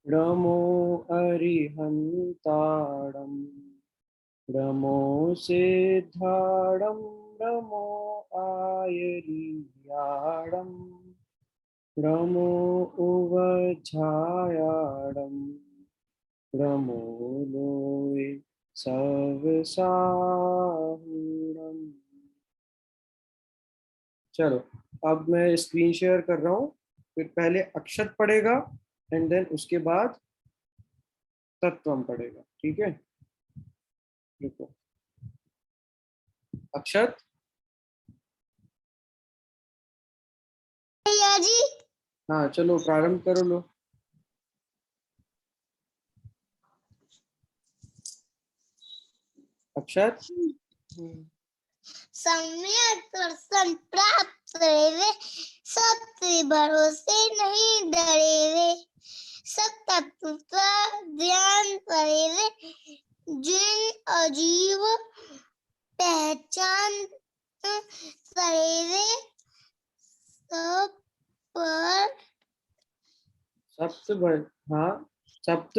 रमो अरिहन्ताडं रमो सिद्धाडं रमो आयर्याडं रमो उवझायाडं रमो लोय सर्वसाहुरम्। चलो, अब मैं स्क्रीन शेयर कर रहा हूँ। फिर पहले अक्षत पढ़ेगा एंड देन उसके बाद तत्वम पढ़ेगा। ठीक है, देखो अक्षत। भैया जी। हाँ चलो प्रारंभ करो लो। अक्षत। सम्यक दर्शन प्राप्त रे सत्य भरोसे नहीं डरे वे सत्य ध्यान करे जिन अजीब पहचान करे सब पर सप्त हाँ सप्त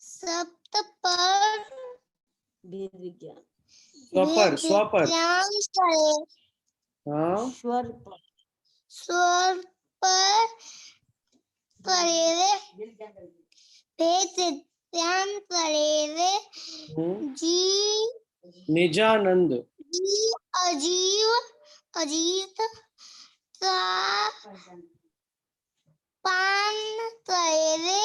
सप्त पर वेद विज्ञान स्वपर स्वपर विज्ञान करे हाँ स्वर पर स्वर पर करे भेद ध्यान करे जी निजानंद जी अजीव अजीत पान करे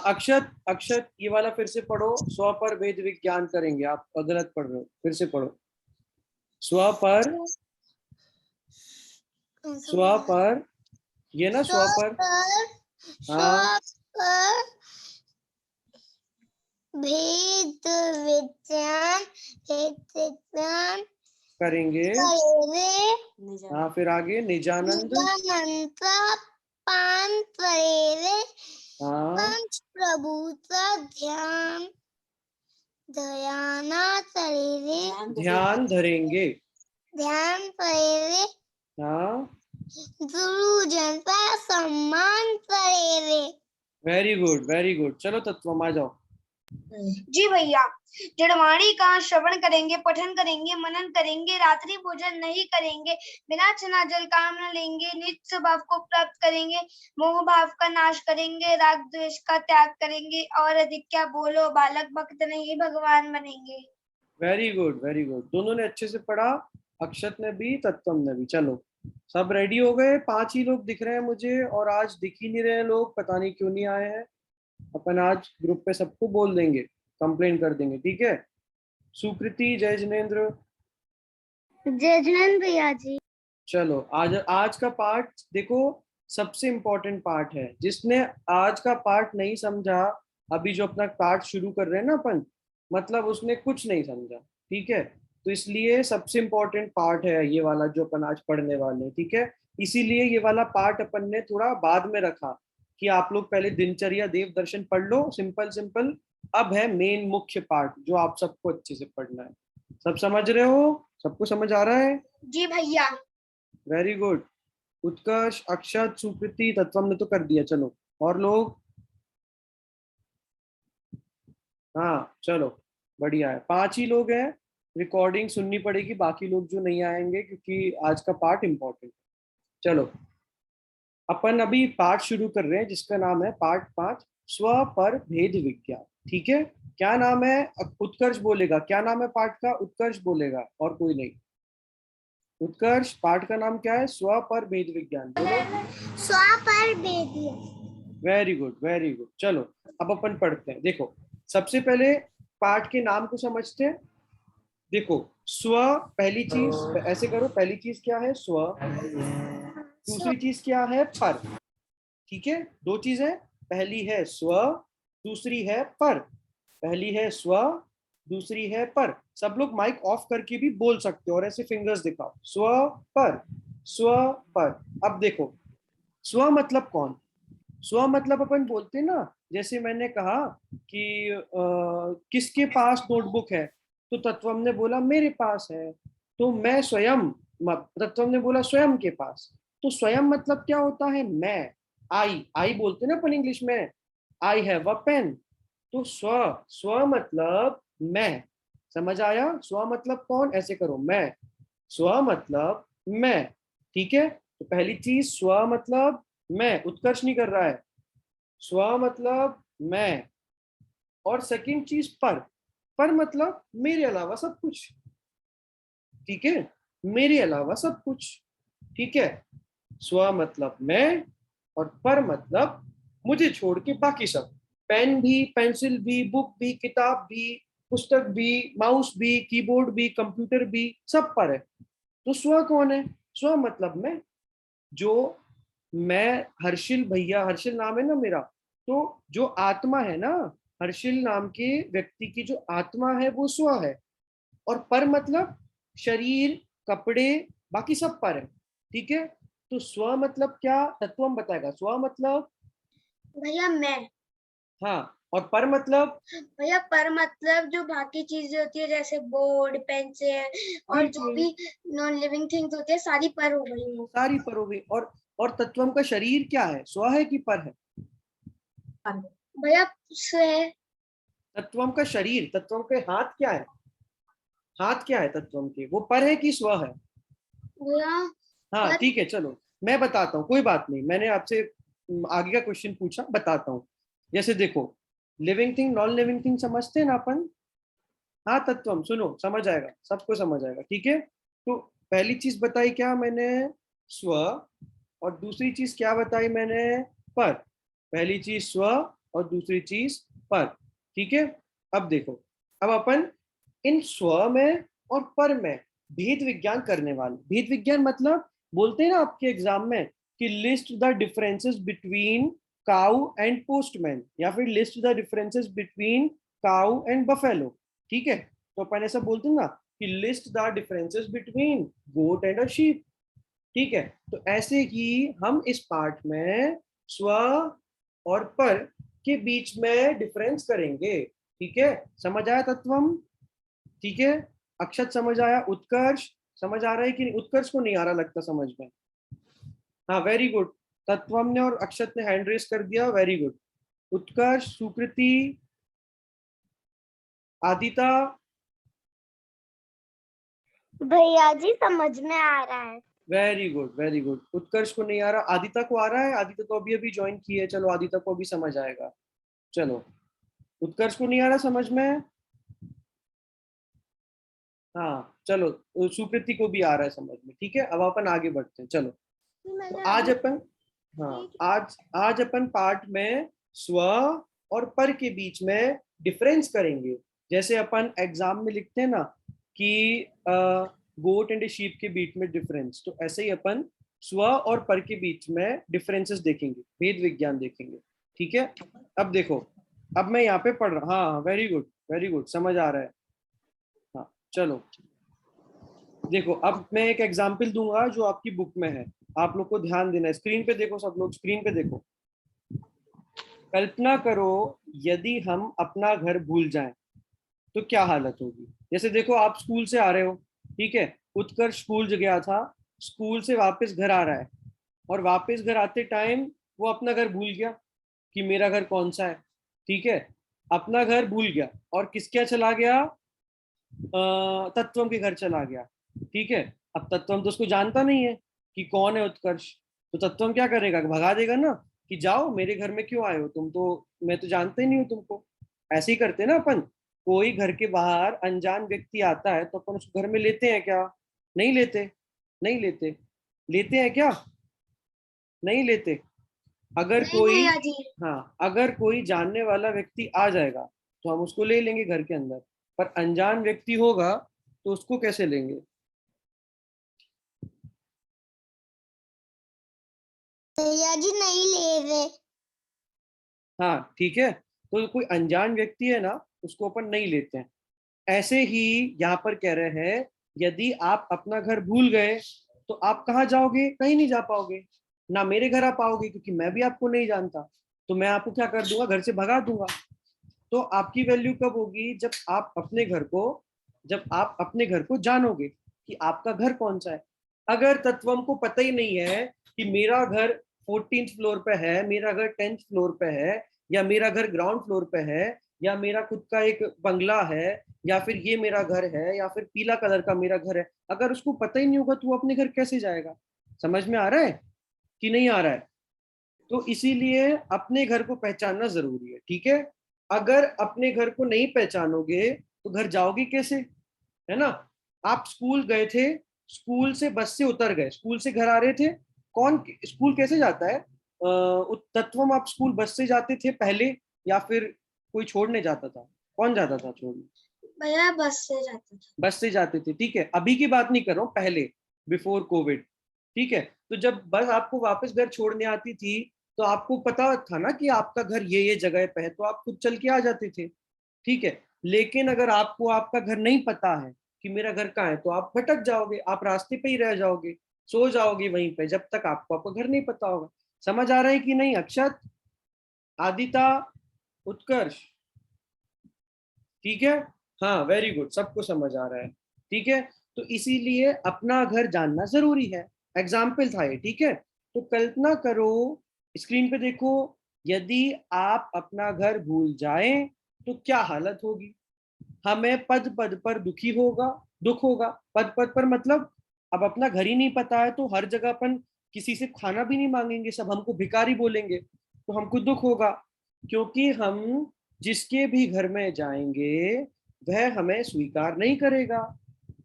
अक्षत अक्षत ये वाला फिर से पढ़ो। स्व पर वेद विज्ञान करेंगे। आप गलत पढ़ रहे हो, फिर से पढ़ो। स्व पर ये ना स्व पर हाँ भेद विज्ञान करेंगे। करेवे हाँ फिर आगे निजानंद पान करेवे हाँ पंच प्रभुता ध्यान दयाना करेवे ध्यान धरेंगे। ध्यान करेवे हाँ गुरुजन का सम्मान करेवे। Very good very good. चलो तत्वम आ जाओ। जी भैया, जड़वाणी का श्रवण करेंगे, पठन करेंगे, मनन करेंगे, रात्रि भोजन नहीं करेंगे, बिना चना जल काम न लेंगे, निज स्वभाव को प्राप्त करेंगे, मोह भाव का नाश करेंगे, राग द्वेष का त्याग करेंगे और अधिक क्या बोलो बालक भक्त नहीं भगवान बनेंगे। Very good very good. दोनों ने अच्छे से पढ़ा, अक्षत ने भी तत्वम ने भी। चलो सब रेडी हो गए। 5 ही लोग दिख रहे हैं मुझे और आज दिख ही नहीं रहे लोग, पता नहीं क्यों नहीं आए हैं। अपन आज ग्रुप पे सबको बोल देंगे, कंप्लेन कर देंगे। ठीक है, सुकृति, जय जिनेन्द्र। जय जिनेन्द्र भैया जी। चलो आज आज का पार्ट देखो, सबसे इम्पोर्टेंट पार्ट है। जिसने आज का पार्ट नहीं समझा, अभी जो अपना पार्ट शुरू कर रहे हैं ना अपन, मतलब उसने कुछ नहीं समझा। ठीक है, तो इसलिए सबसे इम्पोर्टेंट पार्ट है ये वाला जो अपन आज पढ़ने वाले हैं। ठीक है, इसीलिए ये वाला पार्ट अपन ने थोड़ा बाद में रखा कि आप लोग पहले दिनचर्या देव दर्शन पढ़ लो, सिंपल सिंपल। अब है मेन मुख्य पार्ट जो आप सबको अच्छे से पढ़ना है। सब समझ रहे हो? सबको समझ आ रहा है? जी भैया। Very good. उत्कर्ष, अक्षत, सुकृति, तत्वम ने तो कर दिया। चलो और लोग। हाँ चलो बढ़िया है। 5 ही लोग हैं, रिकॉर्डिंग सुननी पड़ेगी। बाकी लोग जो नहीं आएंगे क्योंकि आज का पार्ट इम्पोर्टेंट। चलो अपन अभी पाठ शुरू कर रहे हैं जिसका नाम है पाठ 5, स्व पर भेद विज्ञान। ठीक है, क्या नाम है? उत्कर्ष बोलेगा। क्या नाम है पाठ का? उत्कर्ष बोलेगा और कोई नहीं। उत्कर्ष, पाठ का नाम क्या है? स्व पर भेद विज्ञान। बोलो। स्व पर भेद। Very good very good. चलो अब अपन पढ़ते हैं। देखो सबसे पहले पाठ के नाम को समझते हैं। देखो स्व, पहली चीज ऐसे करो, पहली चीज क्या है? स्व। दूसरी चीज क्या है? पर। ठीक है, 2 चीजें। पहली है स्व, दूसरी है पर। पहली है स्व, दूसरी है पर। सब लोग माइक ऑफ करके भी बोल सकते हो और ऐसे फिंगर्स दिखाओ। स्व पर, स्व पर। अब देखो स्व मतलब कौन? स्व मतलब अपन बोलते हैं ना, जैसे मैंने कहा कि किसके पास नोटबुक है, तो तत्वम ने बोला मेरे पास है। तो मैं स्वयं, तत्वम ने बोला स्वयं के पास। तो स्वयं मतलब क्या होता है? मैं। आई बोलते ना अपन इंग्लिश में, आई हैव अ पेन। तो स्व मतलब मैं, समझ आया? स्व मतलब कौन, ऐसे करो मैं, स्व मतलब मैं, ठीक है। तो पहली चीज स्व मतलब मैं, उत्कर्ष नहीं कर रहा है, स्व मतलब मैं। और सेकंड चीज पर मतलब मेरे अलावा सब कुछ, ठीक है, मेरे अलावा सब कुछ, ठीक है। स्व मतलब मैं और पर मतलब मुझे छोड़ के बाकी सब, पेन भी, पेंसिल भी, बुक भी, किताब भी, पुस्तक भी, माउस भी, कीबोर्ड भी, कंप्यूटर भी, सब पर है। तो स्व कौन है? स्व मतलब जो मैं, हर्षिल भैया, हर्षिल नाम है ना मेरा, तो जो आत्मा है ना, हर्षिल नाम के व्यक्ति की जो आत्मा है वो स्व है। और पर मतलब शरीर, कपड़े, बाकी सब पर है, ठीक है। तो स्व मतलब क्या, तत्वम बताएगा। स्व मतलब भैया मैं। हाँ, और पर मतलब भैया पर मतलब जो बाकी चीजें होती है जैसे बोर्ड, पेंसिल और जो बिल्कुल, भी नॉन लिविंग थिंग्स होते हैं सारी पर हो गई वो। सारी पर हो गई। और तत्वम का शरीर क्या है, स्व है कि पर है? भैया स्व है। तत्वम का शरीर, तत्वम के हाथ क्या है, हाथ क्या है तत्वम के, वो पर है कि स्व है? भैया हाँ पर। ठीक है, चलो मैं बताता हूँ, कोई बात नहीं, मैंने आपसे आगे का क्वेश्चन पूछा, बताता हूँ। जैसे देखो, living thing non living thing समझते हैं ना अपन। हाँ तत्वम, सुनो समझ आएगा, सबको समझ आएगा, ठीक है। तो पहली चीज बताई क्या मैंने, स्व। और दूसरी चीज क्या बताई मैंने, पर। पहली चीज स्व और दूसरी चीज पर, ठीक है। अब देखो, अब अपन इन स्व में और पर में भेद विज्ञान करने वाले। भेद विज्ञान मतलब, बोलते हैं ना आपके एग्जाम में कि list the differences between cow and postman, या फिर list the differences between cow and buffalo, ठीक है। तो अपन ऐसा बोलते हैं ना कि list the differences between goat and a sheep, ठीक है। तो ऐसे ही हम इस पार्ट में स्व और पर के बीच में डिफरेंस करेंगे, ठीक है। समझ आया तत्वम, ठीक है। अक्षत समझ आया, उत्कर्ष समझ आ रहा है कि नहीं? उत्कर्ष को नहीं आ रहा लगता समझ में। हाँ वेरी गुड, तत्वम ने और अक्षत ने हैंड रेस कर दिया, वेरी गुड। उत्कर्ष, सुकृति, आदिता, भैया जी समझ में आ रहा है। Very good very good. Utkarsh को नहीं आ रहा, आदिता को आ रहा है, आदिता तो अभी अभी ज्वाइन की है, चलो आदिता को भी समझ आएगा। चलो, उत्कर्ष को नहीं आ रहा समझ में, हाँ चलो, सुकृति को भी आ रहा है समझ में, ठीक है। अब अपन आगे बढ़ते हैं, चलो। तो आज अपन, हाँ आज अपन पार्ट में स्व और पर के बीच में डिफरेंस करेंगे। जैसे अपन एग्जाम में लिखते हैं ना कि गोट एंड शीप के बीच में डिफरेंस, तो ऐसे ही अपन स्व और पर के बीच में डिफरेंसेस देखेंगे, भेद विज्ञान देखेंगे, ठीक है। अब देखो, अब मैं यहाँ पे पढ़ रहा, हाँ वेरी गुड वेरी गुड, समझ आ रहा है। हाँ चलो, देखो अब मैं एक एग्जाम्पल दूंगा जो आपकी बुक में है, आप लोग को ध्यान देना है। स्क्रीन पे देखो, सब लोग स्क्रीन पे देखो। कल्पना करो यदि हम अपना घर भूल जाएं तो क्या हालत होगी। जैसे देखो, आप स्कूल से आ रहे हो, ठीक है, उत्कर्ष स्कूल गया था, स्कूल से वापस घर आ रहा है, और वापस घर आते टाइम वो अपना घर भूल गया कि मेरा घर कौन सा है, ठीक है। अपना घर भूल गया और किसके चला गया, तत्वम के घर चला गया, ठीक है। अब तत्वम तो उसको जानता नहीं है कि कौन है उत्कर्ष, तो तत्वम क्या करेगा, भगा देगा ना कि जाओ, मेरे घर में क्यों आए हो तुम, तो मैं तो जानता ही नहीं हूँ तुमको। ऐसे ही करते ना अपन, कोई घर के बाहर अनजान व्यक्ति आता है तो अपन उसको घर में लेते हैं क्या, नहीं लेते, नहीं लेते, लेते हैं क्या, नहीं लेते। अगर नहीं कोई, भैया जी। हाँ अगर कोई जानने वाला व्यक्ति आ जाएगा तो हम उसको ले लेंगे घर के अंदर, पर अनजान व्यक्ति होगा तो उसको कैसे लेंगे। भैया जी नहीं ले रहे। हाँ ठीक है, तो कोई अनजान व्यक्ति है ना, उसको अपन नहीं लेते हैं। ऐसे ही यहाँ पर कह रहे हैं, यदि आप अपना घर भूल गए तो आप कहाँ जाओगे, कहीं नहीं जा पाओगे, ना मेरे घर आ पाओगे क्योंकि मैं भी आपको नहीं जानता, तो मैं आपको क्या कर दूंगा, घर से भगा दूंगा। तो आपकी वैल्यू कब होगी, जब आप अपने घर को जानोगे कि आपका घर कौन सा है। अगर तत्वम को पता ही नहीं है कि मेरा घर 14th फ्लोर पे है, मेरा घर 10th फ्लोर पे है, या मेरा घर ग्राउंड फ्लोर पे है, या मेरा खुद का एक बंगला है, या फिर ये मेरा घर है, या फिर पीला कलर का मेरा घर है, अगर उसको पता ही नहीं होगा तो वो अपने घर कैसे जाएगा? समझ में आ रहा है कि नहीं आ रहा है? तो इसीलिए अपने घर को पहचानना जरूरी है, ठीक है? अगर अपने घर को नहीं पहचानोगे तो घर जाओगे कैसे, है ना? आप स्कूल गए थे, स्कूल से बस से उतर गए, स्कूल से घर आ रहे थे, कौन स्कूल कैसे जाता है? तत्वम आप स्कूल बस से जाते थे पहले, या फिर कोई छोड़ने जाता था? कौन जाता था छोड़ने? भैया बस से जाता था। बस से जाते थे, ठीक है? अभी की बात नहीं कर रहा हूँ, पहले, बिफोर कोविड, ठीक है? तो जब बस आपको वापस घर छोड़ने आती थी तो आपको पता था ना कि आपका घर ये जगह पे है, तो आप खुद चल के आ जाते थे, ठीक है? लेकिन अगर आपको आपका घर नहीं पता है कि मेरा घर कहाँ है, तो आप भटक जाओगे, आप रास्ते पे ही रह जाओगे, सो जाओगे वहीं पे जब तक आपको आपका घर नहीं पता होगा। समझ आ रहा है कि नहीं अक्षत, आदिता, उत्कर्ष? ठीक है, हाँ वेरी गुड, सबको समझ आ रहा है, ठीक है? तो इसीलिए अपना घर जानना जरूरी है। एग्जाम्पल था ये, ठीक है? तो कल्पना करो, स्क्रीन पे देखो, यदि आप अपना घर भूल जाएं तो क्या हालत होगी? हमें पद पद पर दुख होगा। पद पद पर मतलब अब अपना घर ही नहीं पता है तो हर जगह अपन किसी से खाना भी नहीं मांगेंगे, सब हमको भिखारी बोलेंगे, तो हमको दुख होगा, क्योंकि हम जिसके भी घर में जाएंगे वह हमें स्वीकार नहीं करेगा,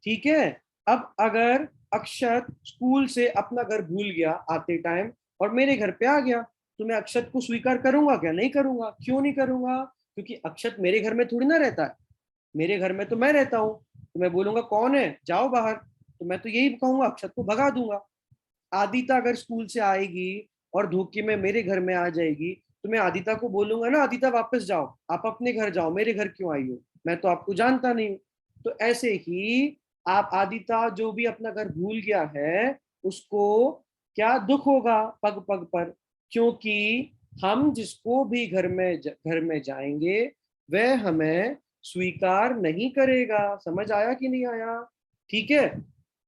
ठीक है? अब अगर अक्षत स्कूल से अपना घर भूल गया आते टाइम और मेरे घर पे आ गया, तो मैं अक्षत को स्वीकार करूंगा क्या? नहीं करूंगा। क्यों नहीं करूंगा? क्योंकि अक्षत मेरे घर में थोड़ी ना रहता है, मेरे घर में तो मैं रहता हूँ, तो मैं बोलूंगा कौन है, जाओ बाहर, तो मैं तो यही कहूंगा, अक्षत को भगा दूंगा। आदिता अगर स्कूल से आएगी और धोखे में मेरे घर में आ जाएगी, तो मैं आदिता को बोलूंगा ना, आदिता वापस जाओ, आप अपने घर जाओ, मेरे घर क्यों आई हो, मैं तो आपको जानता नहीं हूँ। तो ऐसे ही आप आदिता जो भी अपना घर भूल गया है उसको क्या दुख होगा पग पग पर, क्योंकि हम जिसको भी घर में जाएंगे वह हमें स्वीकार नहीं करेगा। समझ आया कि नहीं आया? ठीक है,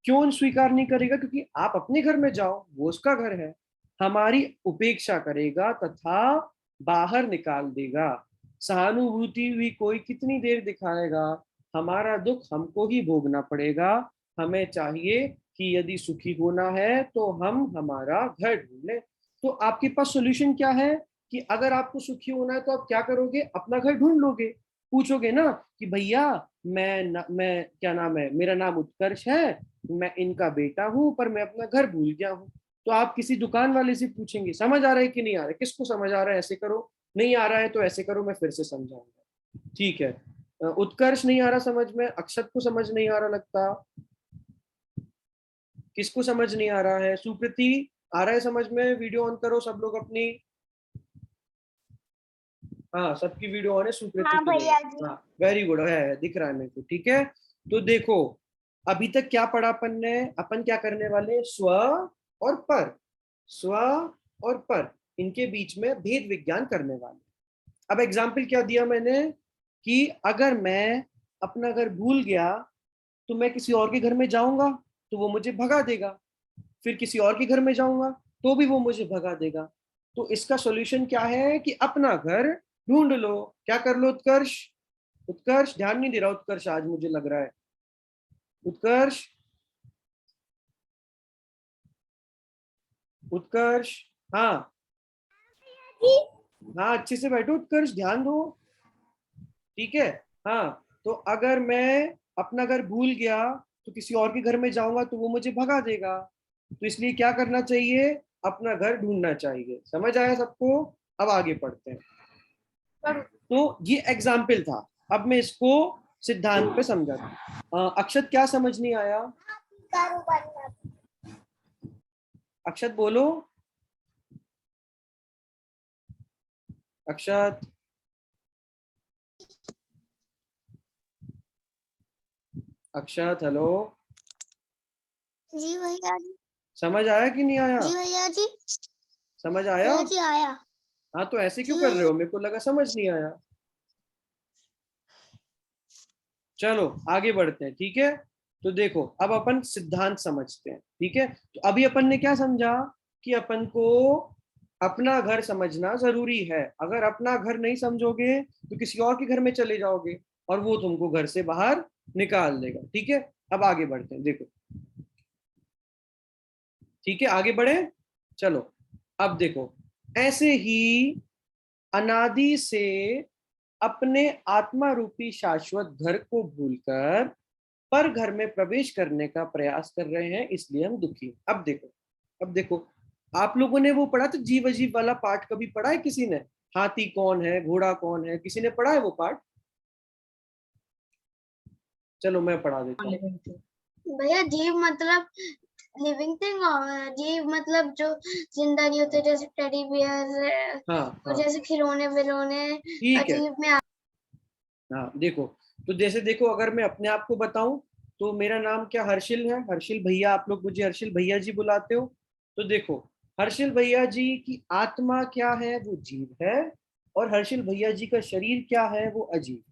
क्यों स्वीकार नहीं करेगा? क्योंकि आप अपने घर में जाओ, वो उसका घर है, हमारी उपेक्षा करेगा तथा बाहर निकाल देगा। सहानुभूति भी कोई कितनी देर दिखाएगा, हमारा दुख हमको ही भोगना पड़ेगा। हमें चाहिए कि यदि सुखी होना है तो हम हमारा घर ढूंढ लें। तो आपके पास सॉल्यूशन क्या है कि अगर आपको सुखी होना है तो आप क्या करोगे? अपना घर ढूंढ लोगे। पूछोगे ना कि भैया मैं क्या नाम है, मेरा नाम उत्कर्ष है, मैं इनका बेटा हूँ पर मैं अपना घर भूल गया हूँ। तो आप किसी दुकान वाले से पूछेंगे समझ आ रहा है कि नहीं आ रहा है? किसको समझ आ रहा है ऐसे करो, नहीं आ रहा है तो ऐसे करो, मैं फिर से समझाऊंगा, ठीक है? उत्कर्ष नहीं आ रहा समझ में, अक्षत को समझ नहीं आ रहा लगता, किसको समझ नहीं आ रहा है? सुकृति आ रहा है समझ में? वीडियो ऑन करो सब लोग अपनी। हाँ सबकी वीडियो ऑन है, सुकृति हाँ की भैया नहीं। जी। हाँ वेरी गुड, है दिख रहा है मेरे को, ठीक है? तो देखो अभी तक क्या पढ़ा अपन ने, अपन क्या करने वाले, स्व और पर, स्व और पर, इनके बीच में भेद विज्ञान करने वाले। अब एग्जाम्पल क्या दिया मैंने कि अगर मैं अपना घर भूल गया तो मैं किसी और के घर में जाऊंगा तो वो मुझे भगा देगा, फिर किसी और के घर में जाऊंगा तो भी वो मुझे भगा देगा। तो इसका सॉल्यूशन क्या है कि अपना घर ढूंढ लो। क्या कर लो उत्कर्ष? उत्कर्ष ध्यान नहीं दे रहा, उत्कर्ष आज मुझे लग रहा है। उत्कर्ष, उत्कर्ष, हाँ हाँ अच्छे से बैठो उत्कर्ष, ध्यान दो, ठीक है? हाँ, तो अगर मैं अपना घर भूल गया तो किसी और के घर में जाऊंगा तो वो मुझे भगा देगा, तो इसलिए क्या करना चाहिए? अपना घर ढूंढना चाहिए। समझ आया सबको? अब आगे पढ़ते हैं। तो ये एग्जाम्पल था, अब मैं इसको सिद्धांत पे समझाता। अक्षत क्या समझ नहीं आया? अक्षत बोलो, अक्षत, अक्षत हेलो, जी भैया जी। समझ आया कि नहीं आया? जी भैया जी। समझ आया? भैया जी आया। हाँ तो ऐसे क्यों जी कर रहे हो, भैया। मेरे को लगा समझ नहीं आया। चलो आगे बढ़ते हैं, ठीक है? तो देखो अब अपन सिद्धांत समझते हैं, ठीक है? तो अभी अपन ने क्या समझा कि अपन को अपना घर समझना जरूरी है। अगर अपना घर नहीं समझोगे तो किसी और के घर में चले जाओगे और वो तुमको घर से बाहर निकाल देगा। ठीक है, अब आगे बढ़ते हैं। देखो, ठीक है, आगे बढ़े, चलो। अब देखो, ऐसे ही अनादि से अपने आत्मा रूपी शाश्वत घर को भूलकर पर घर में प्रवेश करने का प्रयास कर रहे हैं, इसलिए हम दुखी हैं। अब देखो, आप लोगों ने वो पढ़ा था जीव अजीब वाला पाठ, कभी पढ़ा है किसी ने? हाथी कौन है, घोड़ा कौन है, किसी ने पढ़ा है वो पाठ? चलो मैं पढ़ा देता हूँ। भैया जीव मतलब लिविंग थिंग, और जीव मतलब जो जिंदा नहीं होते, जैसे टेडी बियर हाँ और हाँ, जैसे खिलौने विलौने ठीक है। अजीब में हाँ देखो, तो जैसे देखो, अगर मैं अपने आप को बताऊं तो मेरा नाम क्या हर्षिल है, हर्षिल भैया, आप लोग मुझे हर्षिल भैया जी बुलाते हो। तो देखो, हर्षिल भैया जी की आत्मा क्या है, वो जीव है, और हर्षिल भैया जी का शरीर क्या है, वो अजीब।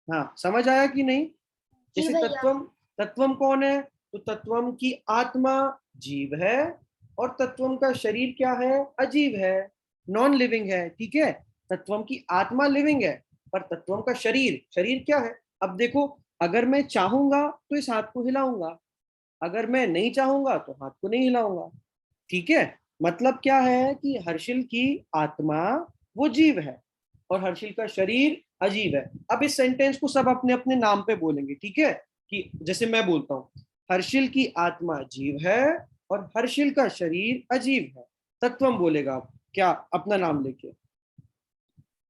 हाँ, समझ आया कि नहीं? जी जैसे भैया। तत्वम, तत्वम कौन है? तो तत्वम की आत्मा जीव है, और तत्वम का शरीर क्या है, अजीव है, नॉन लिविंग है। ठीक है, तत्वम की आत्मा लिविंग है, पर तत्वम का शरीर, शरीर क्या है? अब देखो, अगर मैं चाहूंगा तो इस हाथ को हिलाऊंगा, अगर मैं नहीं चाहूंगा तो हाथ को नहीं हिलाऊंगा। ठीक है, मतलब क्या है कि हर्षिल की आत्मा वो जीव है और हर्षिल का शरीर अजीब है। अब इस सेंटेंस को सब अपने अपने नाम पे बोलेंगे, ठीक है? कि जैसे मैं बोलता हूँ, हर्षिल की आत्मा जीव है और हर्षिल का शरीर अजीब है। तत्वम बोलेगा आप क्या अपना नाम लेके?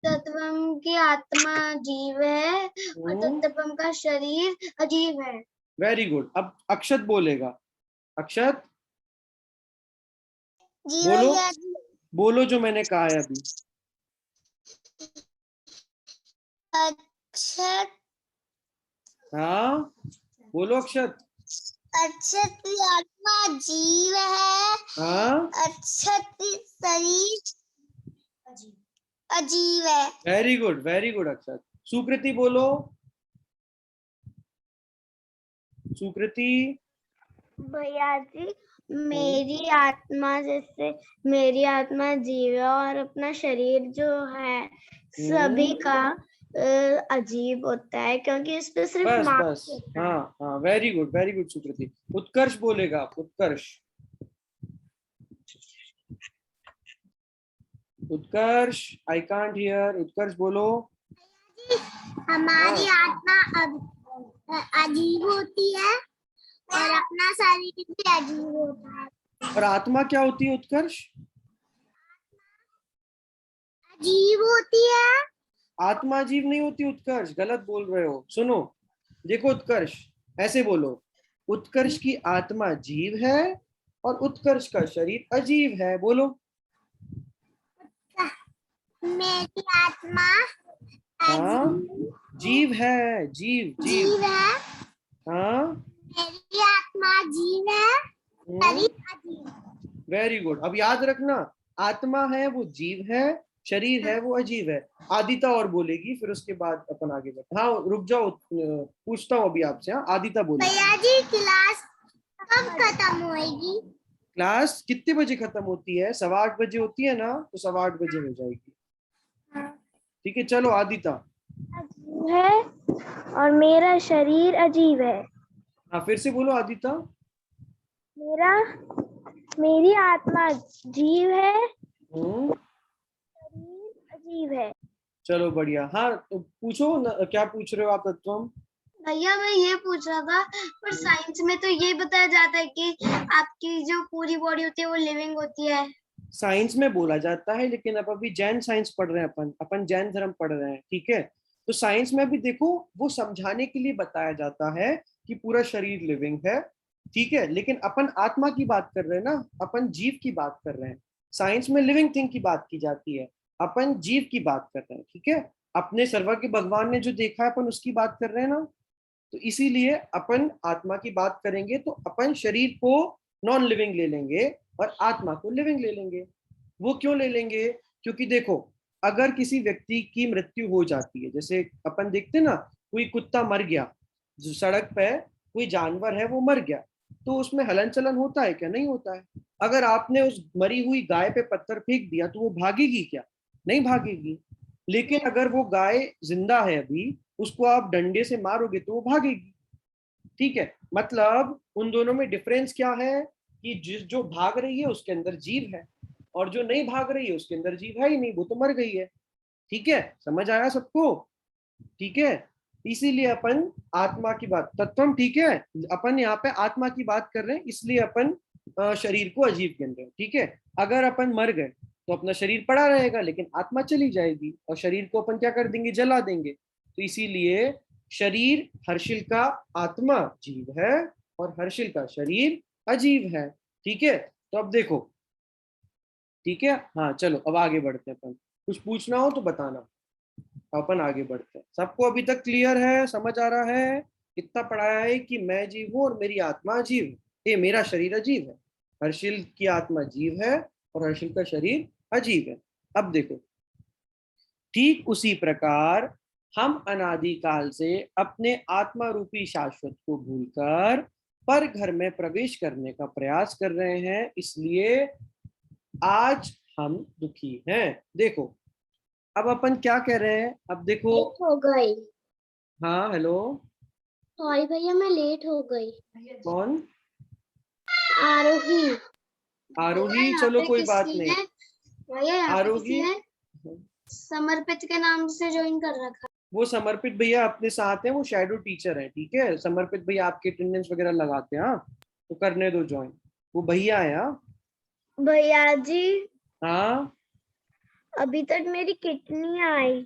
तत्वम की आत्मा जीव है और तत्वम का शरीर अजीब है। Very good. अब अक्षत बोलेगा, अक्षत जी बोलो, भैया जी। बोलो जो मैंने कहा है अभी। अक्षत, हाँ बोलो अक्षत। अक्षत की आत्मा जीव है, हाँ, अक्षत की शरीर अजीब है। वेरी गुड, वेरी गुड अक्षत। सुकृति बोलो, सुकृति। भैया जी, मेरी आत्मा, जैसे मेरी आत्मा जीव है और अपना शरीर जो है सभी का अजीब होता है, क्योंकि इस पे सिर्फ बस मार्क्स बस, होता है। हाँ हाँ, वेरी गुड, वेरी गुड सुकृति। उत्कर्ष बोलेगा, उत्कर्ष, उत्कर्ष, आई कांट हियर, उत्कर्ष बोलो। हमारी हाँ, आत्मा अजीब होती है और अपना शरीर भी अजीब होता है। और आत्मा क्या होती है उत्कर्ष? अजीब होती है। आत्मा अजीब नहीं होती उत्कर्ष, गलत बोल रहे हो। सुनो, देखो उत्कर्ष, ऐसे बोलो, उत्कर्ष की आत्मा जीव है और उत्कर्ष का शरीर अजीब है। बोलो। मेरी आत्मा हाँ, जीव है, जीव जीव। जीव है, हाँ, मेरी आत्मा जीव है, शरीर अजीब। Very good. अब याद रखना, आत्मा है वो जीव है, शरीर है वो अजीब है। आदिता और बोलेगी, फिर उसके बाद अपन आगे बढ़ते। हाँ रुक जाओ, पूछता हूँ अभी आपसे। हाँ, आदिता बोलेगी। भैया जी, क्लास कब खत्म होएगी? क्लास कितने बजे खत्म होती है? 8:15 होती है ना, तो 8:15 हो जाएगी। ठीक है, चलो आदिता। अजीब है और मेरा शरीर अजीब है। हाँ, फिर से बोलो आदिता। मेरा मेरी आत्मा जीव है, हम्म, शरीर अजीब है। चलो बढ़िया। हाँ तो पूछो क्या पूछ रहे हो आप तत्वम? भैया मैं ये पूछ रहा था, पर साइंस में तो ये बताया जाता है कि आपकी जो पूरी बॉडी होती है वो लिविंग होती है। साइंस में बोला जाता है, लेकिन अब अभी जैन साइंस पढ़ रहे हैं, अपन अपन जैन धर्म पढ़ रहे हैं। ठीक है, तो साइंस में भी देखो, वो समझाने के लिए बताया जाता है कि पूरा शरीर लिविंग है। ठीक है, लेकिन अपन आत्मा की बात कर रहे हैं ना, अपन जीव की बात कर रहे हैं। साइंस में लिविंग थिंग की बात की जाती है, अपन जीव की बात कर रहे हैं। ठीक है, अपने सर्वज्ञ भगवान ने जो देखा है अपन उसकी बात कर रहे हैं ना, तो इसीलिए अपन आत्मा की बात करेंगे तो अपन शरीर को नॉन लिविंग ले लेंगे और आत्मा को लिविंग ले लेंगे। वो क्यों ले लेंगे? क्योंकि देखो, अगर किसी व्यक्ति की मृत्यु हो जाती है, जैसे अपन देखते ना, कोई कुत्ता मर गया, जो सड़क पे कोई जानवर है वो मर गया, तो उसमें हलन चलन होता है क्या? नहीं होता है। अगर आपने उस मरी हुई गाय पे पत्थर फेंक दिया तो वो भागेगी क्या? नहीं भागेगी। लेकिन अगर वो गाय जिंदा है अभी, उसको आप डंडे से मारोगे तो वो भागेगी। ठीक है, मतलब उन दोनों में डिफरेंस क्या है कि जो भाग रही है उसके अंदर जीव है, और जो नहीं भाग रही है उसके अंदर जीव है ही नहीं, वो तो मर गई है। ठीक है, समझ आया सबको? ठीक है, इसीलिए अपन आत्मा की बात, तत्वम, ठीक है, अपन यहाँ पे आत्मा की बात कर रहे हैं, इसलिए अपन शरीर को अजीब गिन रहे हैं। ठीक है, अगर अपन मर गए तो अपना शरीर पड़ा रहेगा, लेकिन आत्मा चली जाएगी, और शरीर को अपन क्या कर देंगे? जला देंगे। तो इसीलिए शरीर, हर्षिल का आत्मा जीव है और हर्षिल का शरीर अजीब है। ठीक है, तो अब देखो, ठीक है, हाँ चलो अब आगे बढ़ते हैं अपन। कुछ पूछना हो तो बताना, अपन आगे बढ़ते हैं। सबको अभी तक क्लियर है? समझ आ रहा है? इतना पढ़ाया है कि मैं जीव हूं और मेरी आत्मा अजीब है, ये मेरा शरीर अजीब है, हर्षिल की आत्मा जीव है और हर्षिल का शरीर अजीब है। अब देखो, ठीक उसी प्रकार हम अनादिकाल से अपने आत्मा रूपी शाश्वत को भूलकर पर घर में प्रवेश करने का प्रयास कर रहे हैं, इसलिए आज हम दुखी हैं। देखो, अब अपन क्या कह रहे हैं? अब देखो, लेट हो गई। हाँ हेलो, सॉरी भैया, मैं लेट हो गई। कौन? आरोही। आरोही, यहाँ चलो पे कोई बात किसी नहीं। ने भैया यहाँ पे आरोही, किसी ने समर्पित के नाम से ज्वाइन कर रखा। वो समर्पित भैया अपने साथ हैं, वो शैडो टीचर है। ठीक है, समर्पित भैया आपके अटेंडेंस वगैरह लगाते हैं। हाँ, तो करने दो ज्वाइन, वो भैया है। हाँ भैया जी, हाँ, अभी तक मेरी किट नहीं आई।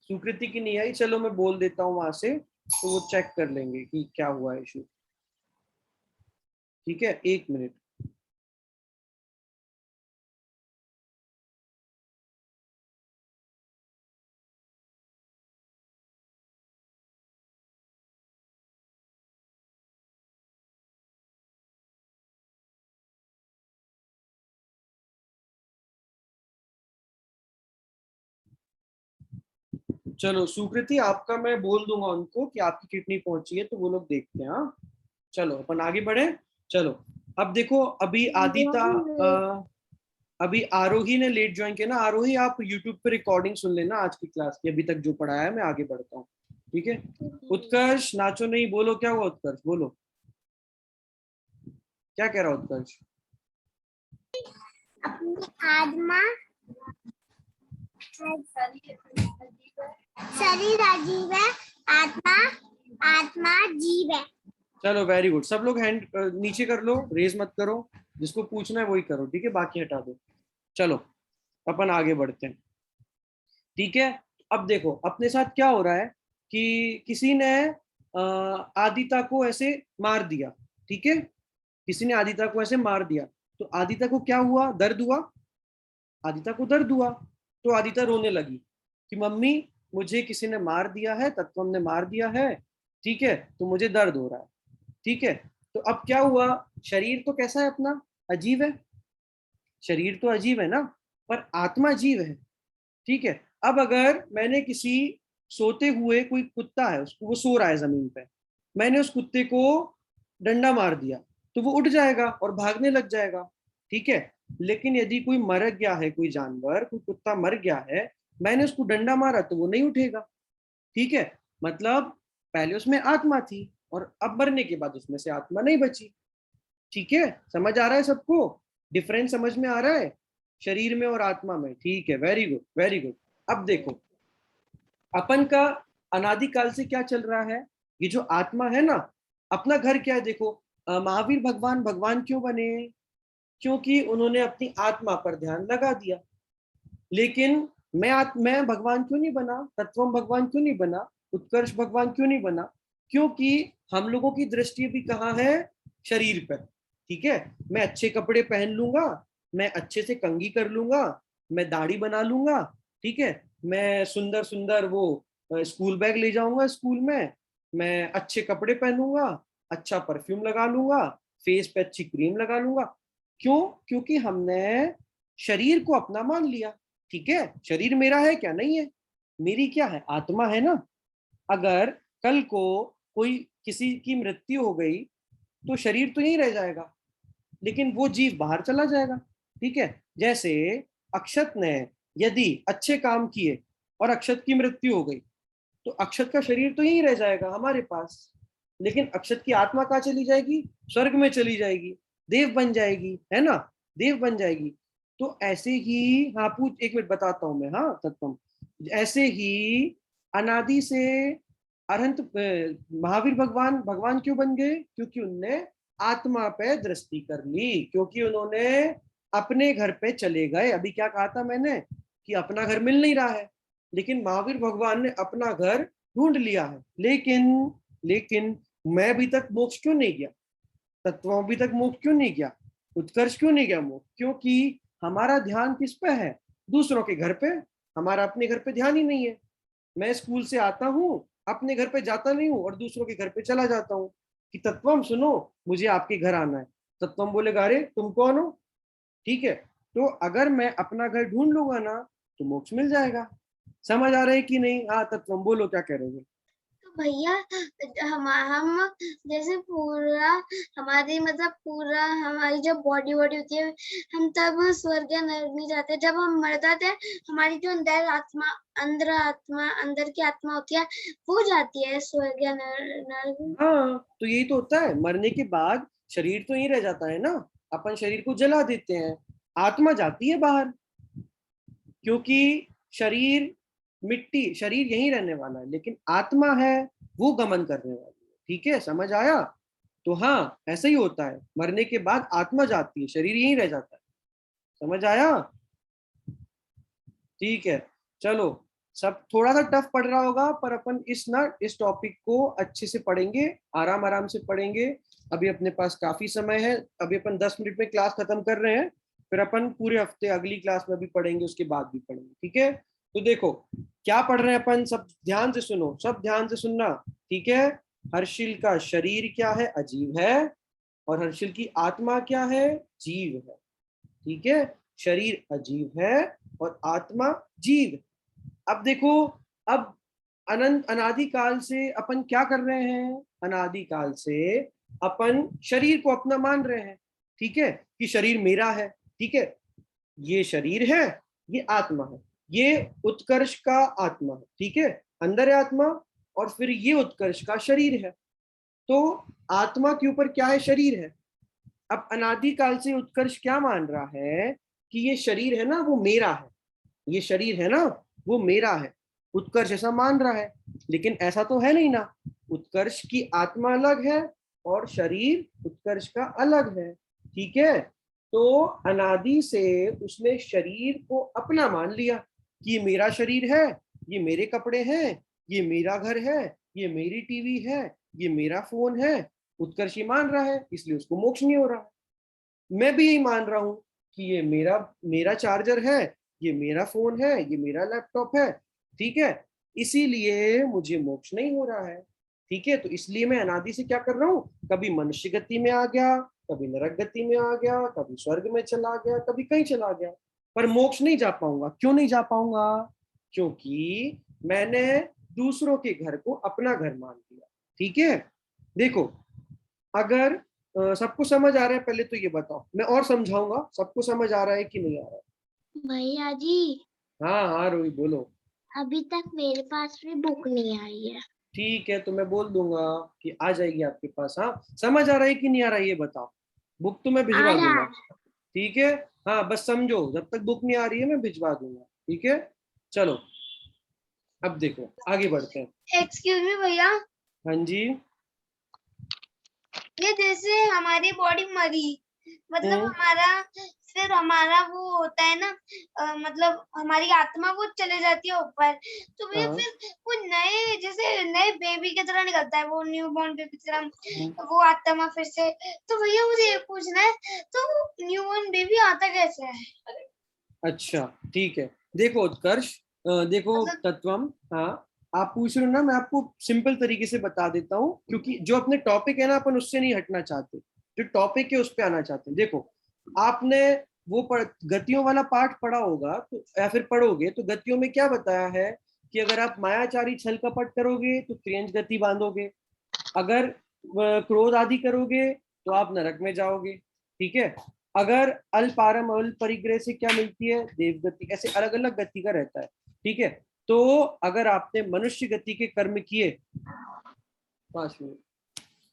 सुकृति की नहीं आई, चलो मैं बोल देता हूँ वहां से, तो वो चेक कर लेंगे कि क्या हुआ इशू। ठीक है, 1 मिनट। चलो सुकृति, आपका मैं बोल दूंगा उनको कि आपकी किडनी पहुंची है, तो वो लोग देखते हैं। हाँ चलो अपन आगे बढ़े। चलो, अब देखो, अभी आदिता, अभी आरोही ने लेट ज्वाइन किया ना। आरोही, आप यूट्यूब पे रिकॉर्डिंग सुन लेना आज की क्लास की, अभी तक जो पढ़ाया है। मैं आगे बढ़ता हूँ, ठीक है? उत्कर्ष, नाचो नहीं, बोलो क्या हुआ? उत्कर्ष बोलो, क्या कह रहा है उत्कर्ष? अपनी आत्मा, शरीर अजीब है, आत्मा आत्मा जीव है। चलो वेरी गुड, सब लोग हैंड नीचे कर लो, रेज मत करो, जिसको पूछना है वही करो। ठीक है, बाकी हटा दो। चलो अपन आगे बढ़ते हैं। ठीक है, अब देखो अपने साथ क्या हो रहा है कि किसी ने आदिता को ऐसे मार दिया। ठीक है, किसी ने आदिता को ऐसे मार दिया, तो आदिता को क्या हुआ? दर्द हुआ। आदिता को दर्द हुआ, तो आदिता रोने लगी कि मम्मी, मुझे किसी ने मार दिया है, तत्वम ने मार दिया है। ठीक है, तो मुझे दर्द हो रहा है। ठीक है, तो अब क्या हुआ? शरीर तो कैसा है अपना? अजीब है। शरीर तो अजीब है ना, पर आत्मा जीव है। ठीक है, अब अगर मैंने किसी सोते हुए, कोई कुत्ता है, उसको, वो सो रहा है जमीन पे, मैंने उस कुत्ते को डंडा मार दिया, तो वो उठ जाएगा और भागने लग जाएगा। ठीक है, लेकिन यदि कोई मर गया है, कोई जानवर, कोई कुत्ता मर गया है, मैंने उसको डंडा मारा, तो वो नहीं उठेगा। ठीक है, मतलब पहले उसमें आत्मा थी और अब मरने के बाद उसमें से आत्मा नहीं बची। ठीक है, समझ आ रहा है सबको? डिफरेंस समझ में आ रहा है शरीर में और आत्मा में? ठीक है, वेरी गुड वेरी गुड। अब देखो, अपन का अनादिकाल से क्या चल रहा है? ये जो आत्मा है ना, अपना घर क्या है? देखो, महावीर भगवान भगवान क्यों बने? क्योंकि उन्होंने अपनी आत्मा पर ध्यान लगा दिया। लेकिन मैं भगवान क्यों नहीं बना? तत्वम भगवान क्यों नहीं बना? उत्कर्ष भगवान क्यों नहीं बना? क्योंकि हम लोगों की दृष्टि भी कहाँ है? शरीर पर। ठीक है, मैं अच्छे कपड़े पहन लूंगा, मैं अच्छे से कंघी कर लूंगा, मैं दाढ़ी बना लूंगा। ठीक है, मैं सुंदर सुंदर वो स्कूल बैग ले जाऊंगा स्कूल में, मैं अच्छे कपड़े पहनूंगा, अच्छा परफ्यूम लगा लूंगा, फेस पे अच्छी क्रीम लगा लूंगा। क्यों? क्योंकि हमने शरीर को अपना मान लिया। ठीक है, शरीर मेरा है क्या? नहीं है। मेरी क्या है? आत्मा है ना। अगर कल को कोई, किसी की मृत्यु हो गई, तो शरीर तो यहीं रह जाएगा, लेकिन वो जीव बाहर चला जाएगा। ठीक है, जैसे अक्षत ने यदि अच्छे काम किए और अक्षत की मृत्यु हो गई, तो अक्षत का शरीर तो यहीं रह जाएगा हमारे पास, लेकिन अक्षत की आत्मा कहाँ चली जाएगी? स्वर्ग में चली जाएगी, देव बन जाएगी, है ना, देव बन जाएगी। तो ऐसे ही, हाँ पूछ, एक मिनट बताता हूं मैं, हाँ तत्वम। ऐसे ही अनादि से अनंत महावीर भगवान भगवान क्यों बन गए? क्योंकि उनने आत्मा पे दृष्टि कर ली, क्योंकि उन्होंने अपने घर पे चले गए। अभी क्या कहा था मैंने कि अपना घर मिल नहीं रहा है, लेकिन महावीर भगवान ने अपना घर ढूंढ लिया है। लेकिन मैं अभी तक मोक्ष क्यों नहीं गया? तत्व अभी तक मोक्ष क्यों नहीं गया? उत्कर्ष क्यों नहीं गया मोक्ष? क्योंकि हमारा ध्यान किस पे है? दूसरों के घर पे। हमारा अपने घर पे ध्यान ही नहीं है। मैं स्कूल से आता हूँ, अपने घर पे जाता नहीं हूँ और दूसरों के घर पे चला जाता हूँ कि तत्वम सुनो, मुझे आपके घर आना है। तत्वम बोलेगा अरे तुम कौन हो? ठीक है, तो अगर मैं अपना घर ढूंढ लूंगा ना तो मोक्ष मिल जाएगा। समझ आ रहा है कि नहीं? हाँ तत्वम बोलो, क्या कह रहे हो? तो भैया हम जैसे पूरा हमारी मतलब पूरा हमारी जो बॉडी होती है, हम तब स्वर्ग या नरक नहीं जाते। जब हम मर जाते हैं, हमारी जो अंदर की आत्मा होती है, वो जाती है स्वर्ग या नरक। हाँ, तो यही तो होता है, मरने के बाद शरीर तो यही रह जाता है ना, अपन शरीर को जला देते हैं, आत्मा जाती है बाहर, क्योंकि शरीर मिट्टी, शरीर यहीं रहने वाला है, लेकिन आत्मा है वो गमन करने वाली है। ठीक है, समझ आया? तो हाँ ऐसा ही होता है, मरने के बाद आत्मा जाती है, शरीर यहीं रह जाता है। समझ आया? ठीक है, चलो, सब थोड़ा सा टफ पड़ रहा होगा, पर अपन इस टॉपिक को अच्छे से पढ़ेंगे, आराम आराम से पढ़ेंगे। अभी अपने पास काफी समय है, अभी अपन 10 मिनट में क्लास खत्म कर रहे हैं, फिर अपन पूरे हफ्ते अगली क्लास में भी पढ़ेंगे, उसके बाद भी पढ़ेंगे। ठीक है, तो देखो क्या पढ़ रहे हैं अपन, सब ध्यान से सुनो, सब ध्यान से सुनना। ठीक है, हर्षिल का शरीर क्या है? अजीब है। और हर्षिल की आत्मा क्या है? जीव है। ठीक है, शरीर अजीब है और आत्मा जीव। अब देखो, अब अनंत अनादिकाल से अपन क्या कर रहे हैं? अनादिकाल से अपन शरीर को अपना मान रहे हैं। ठीक है, कि शरीर मेरा है। ठीक है, ये शरीर है, ये आत्मा है, ये उत्कर्ष का आत्मा है। ठीक है, अंदर है आत्मा, और फिर ये उत्कर्ष का शरीर है। तो आत्मा के ऊपर क्या है? शरीर है। अब अनादिकाल से उत्कर्ष क्या मान रहा है कि ये शरीर है ना वो मेरा है, ये शरीर है ना वो मेरा है। उत्कर्ष ऐसा मान रहा है, लेकिन ऐसा तो है नहीं ना। उत्कर्ष की आत्मा अलग है और शरीर उत्कर्ष का अलग है। ठीक है, तो अनादि से उसने शरीर को अपना मान लिया कि ये मेरा शरीर है, ये मेरे कपड़े हैं, ये मेरा घर है, ये मेरी टीवी है, ये मेरा फोन है। उत्कर्ष ही मान रहा है, इसलिए उसको मोक्ष नहीं हो रहा। मैं भी यही मान रहा हूं कि ये मेरा मेरा चार्जर है, ये मेरा फोन है, ये मेरा लैपटॉप है। ठीक है, इसीलिए मुझे मोक्ष नहीं हो रहा है। ठीक है, तो इसलिए मैं अनादि से क्या कर रहा हूँ, कभी मनुष्य गति में आ गया, कभी नरक गति में आ गया, कभी स्वर्ग में चला गया, कभी कहीं चला गया, पर मोक्ष नहीं जा पाऊंगा। क्यों नहीं जा पाऊंगा? क्योंकि मैंने दूसरों के घर को अपना घर मान लिया। ठीक है, देखो, अगर सबको समझ आ रहा है, पहले तो ये बताओ, मैं और समझाऊंगा, सबको समझ आ रहा है कि नहीं आ रहा है? भैया जी, हाँ हाँ रोहित बोलो। अभी तक मेरे पास भी बुक नहीं आई है। ठीक है, तो मैं बोल दूंगा कि आ जाएगी आपके पास। हाँ, समझ आ रहा है कि नहीं आ रहा है ये बताओ, बुक तो मैं आ भिजवा रहा दूंगा। है। ठीक है, हाँ बस समझो, जब तक बुक नहीं आ रही है मैं भिजवा दूंगा। ठीक है, चलो अब देखो आगे बढ़ते हैं। एक्सक्यूज मी भैया, हाँ जी। ये जैसे हमारी बॉडी मरी, मतलब हम्म। हमारा फिर हमारा वो होता है ना, मतलब हमारी आत्मा वो चले जाती है ऊपर, तो भैया हाँ। फिर वो नए जैसे नए बेबी की तरह निकलता है, वो न्यू बॉर्न बेबी की तरह, वो आत्मा फिर से। तो भैया मुझे ये पूछना है, तो न्यू बॉर्न बेबी आता कैसे है? अच्छा ठीक है, देखो उत्कर्ष, देखो मतलब तत्वम, हाँ आप पूछ रहे हो ना, मैं आपको सिंपल तरीके से बता देता हूँ, क्योंकि जो अपने टॉपिक है ना अपन उससे नहीं हटना चाहते, जो टॉपिक है उस पर आना चाहते हैं। देखो आपने वो गतियों वाला पाठ पढ़ा होगा, तो या फिर पढ़ोगे, तो गतियों में क्या बताया है कि अगर आप मायाचारी छल कपट करोगे तो त्रियंज गति बांधोगे, अगर क्रोध आदि करोगे तो आप नरक में जाओगे। ठीक है, अगर अल्पारम अल परिग्रह से क्या मिलती है, देवगति। ऐसे अलग अलग गति का रहता है। ठीक है, तो अगर आपने मनुष्य गति के कर्म किए, 5 मिनट,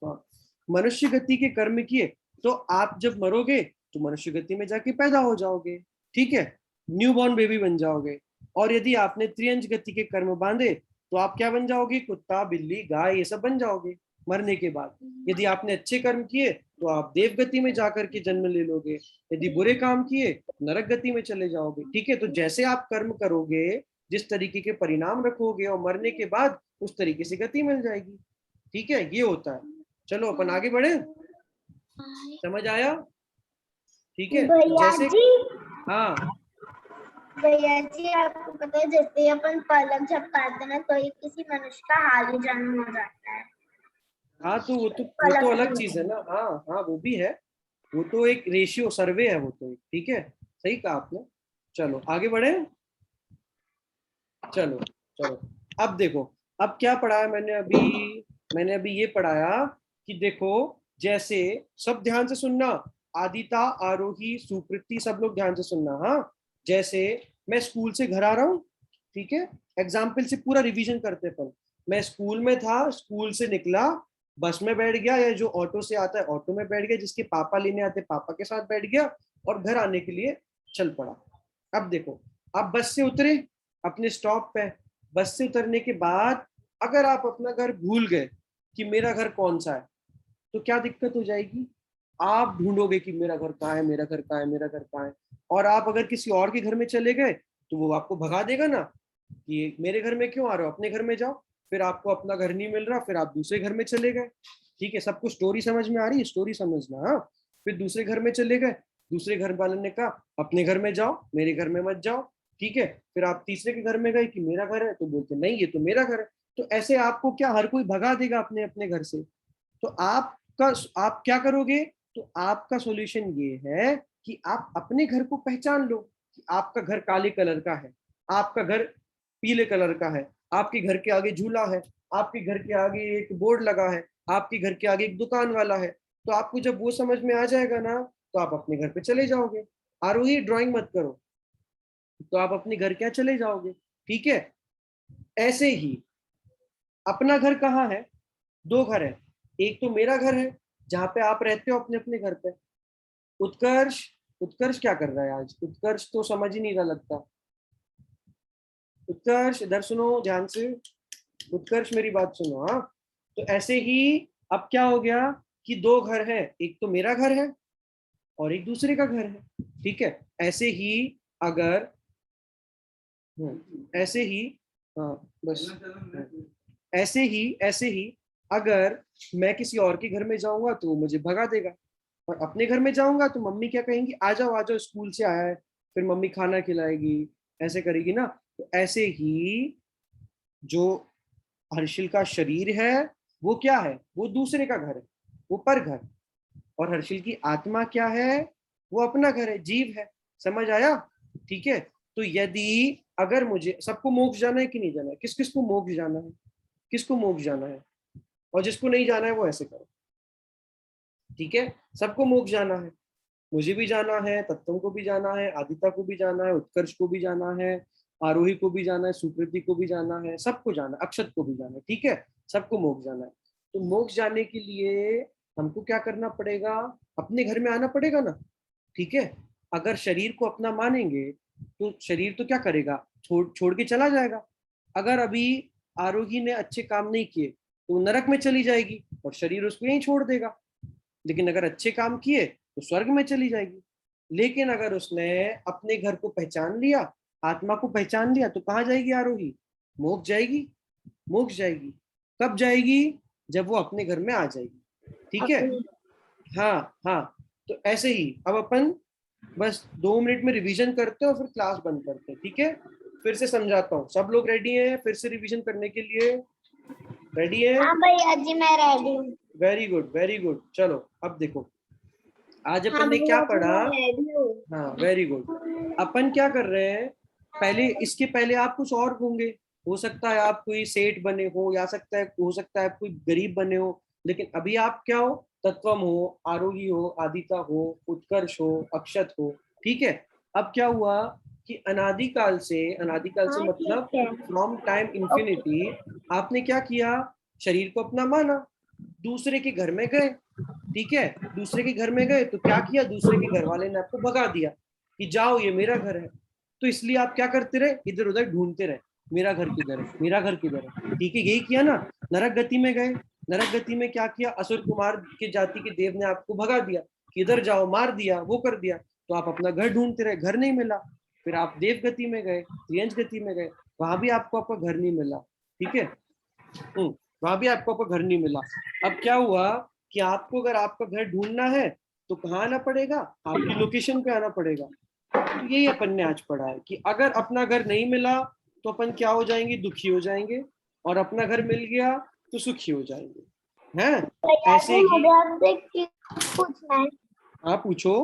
हाँ, मनुष्य गति के कर्म किए, तो आप जब मरोगे तो मनुष्य गति में जाके पैदा हो जाओगे। ठीक है, न्यूबॉर्न बेबी बन जाओगे। और यदि आपने त्रियंज गति के कर्म बांधे तो आप क्या बन जाओगे, कुत्ता, बिल्ली, गाय, ये सब बन जाओगे मरने के बाद। यदि आपने अच्छे कर्म किए तो आप देव गति में जाकर के जन्म ले लोगे। यदि बुरे काम किए नरक गति में चले जाओगे। ठीक है, तो जैसे आप कर्म करोगे, जिस तरीके के परिणाम रखोगे, और मरने के बाद उस तरीके से गति मिल जाएगी। ठीक है, ये होता है। चलो अपन आगे बढ़े, समझ आया? ठीक है, भैया जैसे, जी, हाँ भैया जी आपको पता है जैसे ही अपन पलक झपकाते हैं ना तो ये किसी मनुष्य का हाल ही जन्म हो जाता है। हाँ, तो वो तो अलग चीज है ना। हाँ हाँ, वो भी है। वो तो एक रेशियो सर्वे है वो तो एक। ठीक है, सही कहा आपने। चलो आगे बढ़े। चलो चलो, अब देखो, अब क्या पढ़ाया मैंने अभी ये पढ़ाया कि देखो, जैसे, सब ध्यान से सुनना, आदिता, आरोही, सुकृति, सब लोग ध्यान से सुनना। हाँ, जैसे मैं स्कूल से घर आ रहा हूँ। ठीक है, एग्जाम्पल से पूरा रिवीजन करते हैं अपन। मैं स्कूल में था, स्कूल से निकला, बस में बैठ गया, या जो ऑटो से आता है ऑटो में बैठ गया, जिसके पापा लेने आते पापा के साथ बैठ गया, और घर आने के लिए चल पड़ा। अब देखो, आप बस से उतरे अपने स्टॉप पे, बस से उतरने के बाद अगर आप अपना घर भूल गए कि मेरा घर कौन सा है, तो क्या दिक्कत हो जाएगी? आप ढूंढोगे कि मेरा घर कहाँ है, मेरा घर कहाँ है, मेरा घर कहाँ है। और आप अगर किसी और के घर में चले गए तो वो आपको भगा देगा ना, कि मेरे घर में क्यों आ रहे हो, अपने घर में जाओ। फिर आपको अपना घर नहीं मिल रहा, फिर आप दूसरे घर में चले गए। ठीक है, सबको स्टोरी समझ में आ रही है? स्टोरी समझना। हाँ, फिर दूसरे घर में चले गए, दूसरे घर वाले ने कहा अपने घर में जाओ, मेरे घर में मत जाओ। ठीक है, फिर आप तीसरे के घर में गए कि मेरा घर है, तो बोलते नहीं ये तो मेरा घर है। तो ऐसे आपको क्या हर कोई भगा देगा अपने अपने घर से। तो आप क्या करोगे? तो आपका सॉल्यूशन ये है कि आप अपने घर को पहचान लो कि आपका घर काले कलर का है, आपका घर पीले कलर का है, आपके घर के आगे झूला है, आपके घर के आगे एक बोर्ड लगा है, आपके घर के आगे एक दुकान वाला है। तो आपको जब वो समझ में आ जाएगा ना, तो आप अपने घर पे चले जाओगे। आरोही, ड्राइंग मत करो, तो आप अपने घर क्या चले जाओगे। ठीक है, ऐसे ही अपना घर कहाँ है? 2 घर है। एक तो मेरा घर है जहाँ पे आप रहते हो अपने अपने घर पे। उत्कर्ष, उत्कर्ष क्या कर रहा है आज? उत्कर्ष तो समझ ही नहीं रहा लगता। उत्कर्ष इधर सुनो ध्यान से, उत्कर्ष मेरी बात सुनो। हाँ, तो ऐसे ही अब क्या हो गया कि 2 घर है, एक तो मेरा घर है और एक दूसरे का घर है। ठीक है, ऐसे ही अगर, ऐसे ही, हाँ बस, ऐसे ही अगर मैं किसी और के घर में जाऊंगा तो वो मुझे भगा देगा, और अपने घर में जाऊंगा तो मम्मी क्या कहेंगी, आ जाओ स्कूल से आया है। फिर मम्मी खाना खिलाएगी, ऐसे करेगी ना। तो ऐसे ही जो हर्षिल का शरीर है वो क्या है, वो दूसरे का घर है, वो पर घर। और हर्षिल की आत्मा क्या है, वो अपना घर है, जीव है। समझ आया? ठीक है, तो यदि अगर मुझे, सबको मोक्ष जाना है कि नहीं जाना है? किस किस को मोक्ष जाना है? किसको मोक्ष जाना है? और जिसको नहीं जाना है वो ऐसे करो। ठीक है, सबको मोक्ष जाना है। मुझे भी जाना है, तत्वों को भी जाना है, आदिता को भी जाना है, उत्कर्ष को भी जाना है, आरोही को भी जाना है, सुकृति को भी जाना है, सबको जाना है, अक्षत को भी जाना है। ठीक है, सबको मोक्ष जाना है। तो मोक्ष जाने के लिए हमको क्या करना पड़ेगा? अपने घर में आना पड़ेगा ना। ठीक है, अगर शरीर को अपना मानेंगे तो शरीर तो क्या करेगा, छोड़ छोड़ के चला जाएगा। अगर अभी आरोही ने अच्छे काम नहीं किए तो नरक में चली जाएगी और शरीर उसको यहीं छोड़ देगा। लेकिन अगर अच्छे काम किए तो स्वर्ग में चली जाएगी। लेकिन अगर उसने अपने घर को पहचान लिया, आत्मा को पहचान लिया, तो कहाँ जाएगी आरोही? मोक्ष जाएगी। मोक्ष जाएगी। कब जाएगी? जब वो अपने घर में आ जाएगी। ठीक है, हाँ हाँ। तो ऐसे ही अब अपन बस 2 मिनट में रिवीजन करते हैं और फिर क्लास बंद करते हैं। ठीक है, फिर से समझाता हूँ। सब लोग रेडी हैं फिर से रिवीजन करने के लिए? रेडी है? हाँ भैया जी मैं रेडी हूँ। Very good very good. चलो अब देखो, आज हाँ अपन ने क्या भैया जी पढ़ा? मैं रेडी हूँ। हाँ वेरी गुड। अपन क्या कर रहे हैं, पहले इसके पहले आप कुछ और होंगे। हो सकता है आप कोई सेठ बने हो, या हो सकता है आप कोई गरीब बने हो। लेकिन अभी आप क्या हो? तत्वम हो, आरोही हो, आदिता हो, उत्कर्ष हो, अक्षत हो। ठीक है, अब क्या हुआ कि अनादिकाल से हाँ, मतलब ठीक है। फ्रॉम टाइम इंफिनिटी आपने क्या किया, शरीर को अपना माना, दूसरे के घर में गए। ठीक है, दूसरे के घर में गए तो क्या किया, दूसरे के घर वाले ने आपको भगा दिया कि जाओ ये मेरा घर है। तो इसलिए आप क्या करते रहे, इधर उधर ढूंढते रहे, मेरा घर किधर है, मेरा घर किधर है। ठीक है, यही किया ना। नरक गति में गए, नरक गति में क्या किया, असुर कुमार के जाति के देव ने आपको भगा दिया कि इधर जाओ, मार दिया, वो कर दिया। तो आप अपना घर ढूंढते रहे, घर नहीं मिला। फिर आप देव गति में गए, त्रियंज गति में गए, वहां भी आपको आपका घर नहीं मिला। ठीक है, वहां भी आपको आपका घर नहीं मिला। अब क्या हुआ कि आपको अगर आपका घर ढूंढना है तो कहाँ आना पड़ेगा, आपकी लोकेशन पे आना पड़ेगा। तो यही अपन ने आज पढ़ा है कि अगर अपना घर नहीं मिला तो अपन क्या हो जाएंगे, दुखी हो जाएंगे, और अपना घर मिल गया तो सुखी हो जाएंगे। हैं, भैया ऐसे जी, ही। मुझे आपसे एक चीज पूछना है, हाँ पूछो।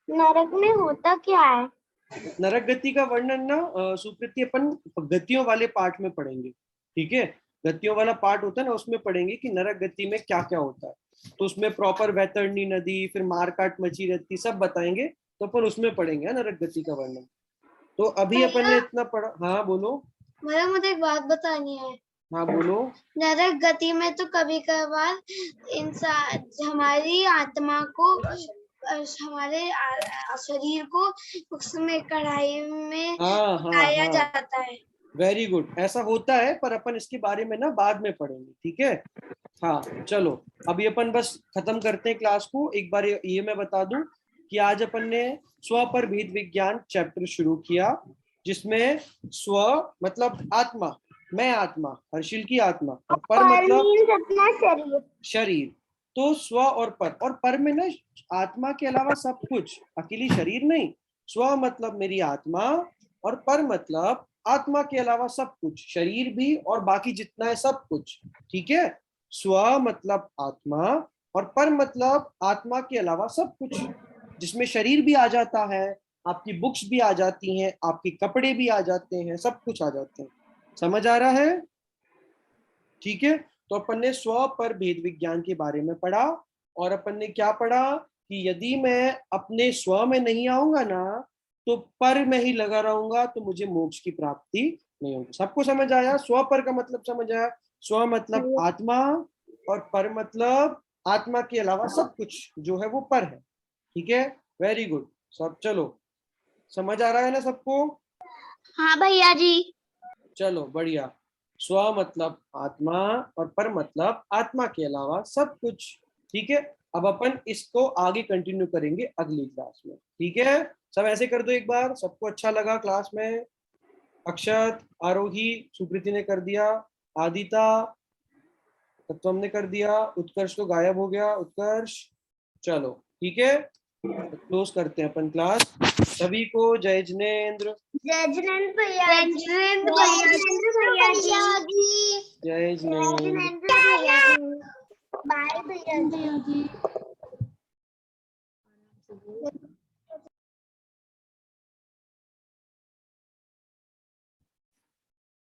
नरक में होता क्या है? नरक गति का वर्णन ना सुकृति अपन गतियों वाले पार्ट में पढ़ेंगे। ठीक है, गतियों वाला पार्ट होता है ना, उसमें पढ़ेंगे कि नरक गति में क्या क्या होता है। तो उसमें प्रॉपर वैतरणी नदी, फिर मारकाट मची रहती, सब बताएंगे। तो अपन उसमें पढ़ेंगे नरक गति का वर्णन। तो अभी अपन ने इतना पढ़ा। हाँ बोलो। भैया मुझे एक बात बतानी है। हाँ बोलो। नरक गति में तो कभी कभार इंसान हमारी आत्मा को हमारे शरीर को उसमें कढ़ाई में हाँ हाँ पकाया हाँ, जाता है। वेरी गुड, ऐसा होता है, पर अपन इसके बारे में ना बाद में पढ़ेंगे। ठीक है, हाँ चलो, अभी अपन बस खत्म करते हैं क्लास को। एक बार ये मैं बता दूं कि आज अपन ने स्व पर भेद विज्ञान चैप्टर शुरू किया, जिसमें स्व मतलब आत्मा, मैं आत्मा, हर्षिल की आत्मा, और पर मतलब मीन्स अपना शरीर। शरीर। तो स्व और पर में ना आत्मा के अलावा सब कुछ, अकेली शरीर नहीं। स्व मतलब मेरी आत्मा, और पर मतलब आत्मा के अलावा सब कुछ, शरीर भी और बाकी जितना है सब कुछ। ठीक है, स्व मतलब आत्मा, और पर मतलब आत्मा के अलावा सब कुछ, जिसमें शरीर भी आ जाता है, आपकी बुक्स भी आ जाती हैं, आपके कपड़े भी आ जाते हैं, सब कुछ आ जाते हैं। समझ आ रहा है? ठीक है, तो अपन ने स्व पर भेद विज्ञान के बारे में पढ़ा। और अपन ने क्या पढ़ा कि यदि मैं अपने स्व में नहीं आऊंगा ना, तो पर में ही लगा रहूंगा, तो मुझे मोक्ष की प्राप्ति नहीं होगी। सबको समझ आया? स्व पर का मतलब समझ आया? स्व मतलब आत्मा, और पर मतलब आत्मा के अलावा सब कुछ जो है वो पर है। ठीक है, वेरी गुड। सब चलो, समझ आ रहा है ना सबको? हाँ भैया जी। चलो बढ़िया। स्व मतलब आत्मा, और पर मतलब आत्मा के अलावा सब कुछ। ठीक है, अब अपन इसको आगे कंटिन्यू करेंगे अगली क्लास में। ठीक है, सब ऐसे कर दो एक बार। सबको अच्छा लगा क्लास में? अक्षत, आरोही, सुकृति ने कर दिया, आदिता, तत्वम ने कर दिया, उत्कर्ष तो गायब हो गया, उत्कर्ष। चलो ठीक है, क्लोज करते हैं अपन क्लास। सभी को जय जिनेन्द्र। जय जिनेन्द्र भैया जी। जय जिनेन्द्र भैया जी। जय जिनेन्द्र। भैया जी। बाय भैया जी।